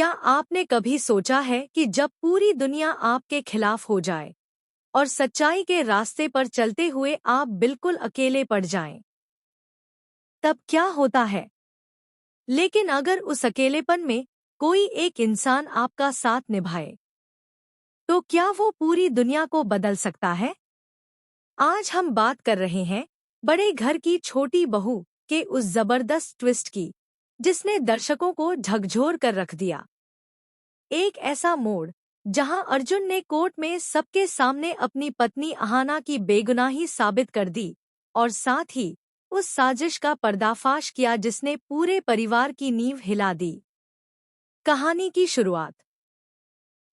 क्या आपने कभी सोचा है कि जब पूरी दुनिया आपके खिलाफ हो जाए और सच्चाई के रास्ते पर चलते हुए आप बिल्कुल अकेले पड़ जाएं, तब क्या होता है? लेकिन अगर उस अकेलेपन में कोई एक इंसान आपका साथ निभाए, तो क्या वो पूरी दुनिया को बदल सकता है? आज हम बात कर रहे हैं बड़े घर की छोटी बहू के उस जबरदस्त ट्विस्ट की, जिसने दर्शकों को झकझोर कर रख दिया। एक ऐसा मोड़ जहां अर्जुन ने कोर्ट में सबके सामने अपनी पत्नी अहाना की बेगुनाही साबित कर दी और साथ ही उस साजिश का पर्दाफाश किया जिसने पूरे परिवार की नींव हिला दी। कहानी की शुरुआत।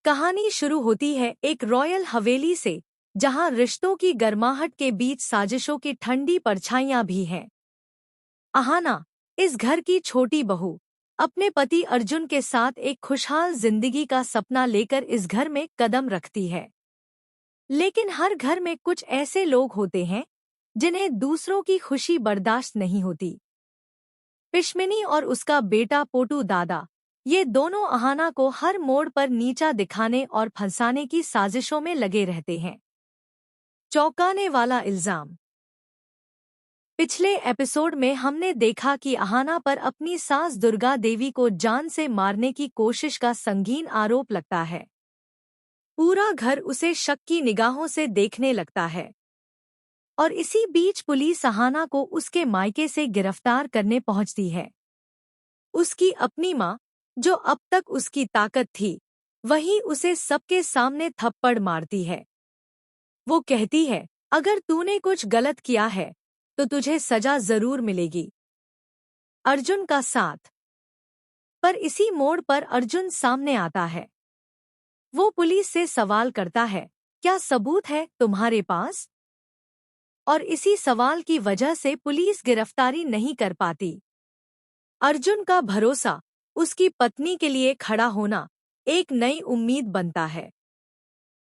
कहानी शुरू होती है एक रॉयल हवेली से, जहां रिश्तों की गर्माहट के बीच साजिशों की ठंडी परछाइयां भी हैं। अहाना, इस घर की छोटी बहू, अपने पति अर्जुन के साथ एक खुशहाल जिंदगी का सपना लेकर इस घर में कदम रखती है। लेकिन हर घर में कुछ ऐसे लोग होते हैं जिन्हें दूसरों की खुशी बर्दाश्त नहीं होती। पिशमिनी और उसका बेटा पोटू दादा, ये दोनों अहाना को हर मोड़ पर नीचा दिखाने और फंसाने की साजिशों में लगे रहते हैं। चौंकाने वाला इल्जाम। पिछले एपिसोड में हमने देखा कि अहाना पर अपनी सास दुर्गा देवी को जान से मारने की कोशिश का संगीन आरोप लगता है। पूरा घर उसे शक की निगाहों से देखने लगता है और इसी बीच पुलिस अहाना को उसके मायके से गिरफ्तार करने पहुंचती है। उसकी अपनी माँ, जो अब तक उसकी ताकत थी, वही उसे सबके सामने थप्पड़ मारती है। वो कहती है, अगर तूने कुछ गलत किया है तो तुझे सजा जरूर मिलेगी। अर्जुन का साथ। पर इसी मोड़ पर अर्जुन सामने आता है। वो पुलिस से सवाल करता है, क्या सबूत है तुम्हारे पास? और इसी सवाल की वजह से पुलिस गिरफ्तारी नहीं कर पाती। अर्जुन का भरोसा, उसकी पत्नी के लिए खड़ा होना, एक नई उम्मीद बनता है।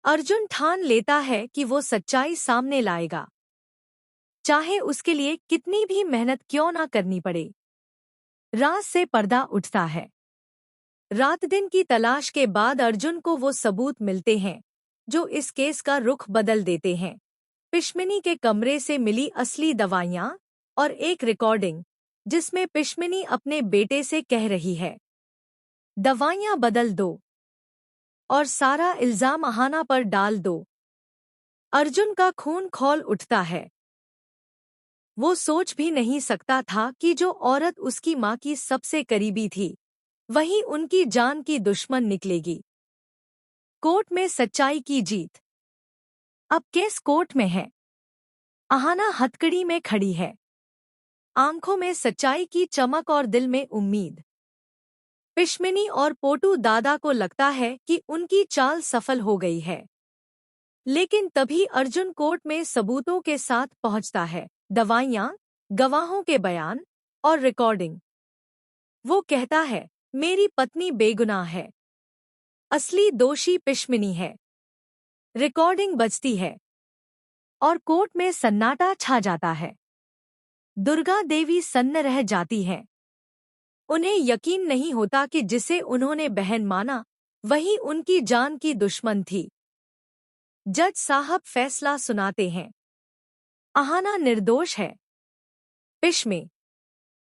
अर्जुन ठान लेता है कि वो सच्चाई सामने लाएगा, चाहे उसके लिए कितनी भी मेहनत क्यों ना करनी पड़े। राज से पर्दा उठता है। रात दिन की तलाश के बाद अर्जुन को वो सबूत मिलते हैं जो इस केस का रुख बदल देते हैं। पिशमिनी के कमरे से मिली असली दवाइयाँ और एक रिकॉर्डिंग जिसमें पिशमिनी अपने बेटे से कह रही है, दवाइयाँ बदल दो और सारा इल्जाम अहाना पर डाल दो। अर्जुन का खून खौल उठता है। वो सोच भी नहीं सकता था कि जो औरत उसकी माँ की सबसे करीबी थी, वही उनकी जान की दुश्मन निकलेगी। कोर्ट में सच्चाई की जीत। अब केस कोर्ट में है। अहाना हथकड़ी में खड़ी है, आंखों में सच्चाई की चमक और दिल में उम्मीद। पिशमिनी और पोटू दादा को लगता है कि उनकी चाल सफल हो गई है। लेकिन तभी अर्जुन कोर्ट में सबूतों के साथ पहुंचता है, दवाइयाँ, गवाहों के बयान और रिकॉर्डिंग। वो कहता है, मेरी पत्नी बेगुनाह है, असली दोषी पिशमिनी है। रिकॉर्डिंग बजती है और कोर्ट में सन्नाटा छा जाता है। दुर्गा देवी सन्न रह जाती हैं। उन्हें यकीन नहीं होता कि जिसे उन्होंने बहन माना, वही उनकी जान की दुश्मन थी। जज साहब फैसला सुनाते हैं। अहाना निर्दोष है। पिशमे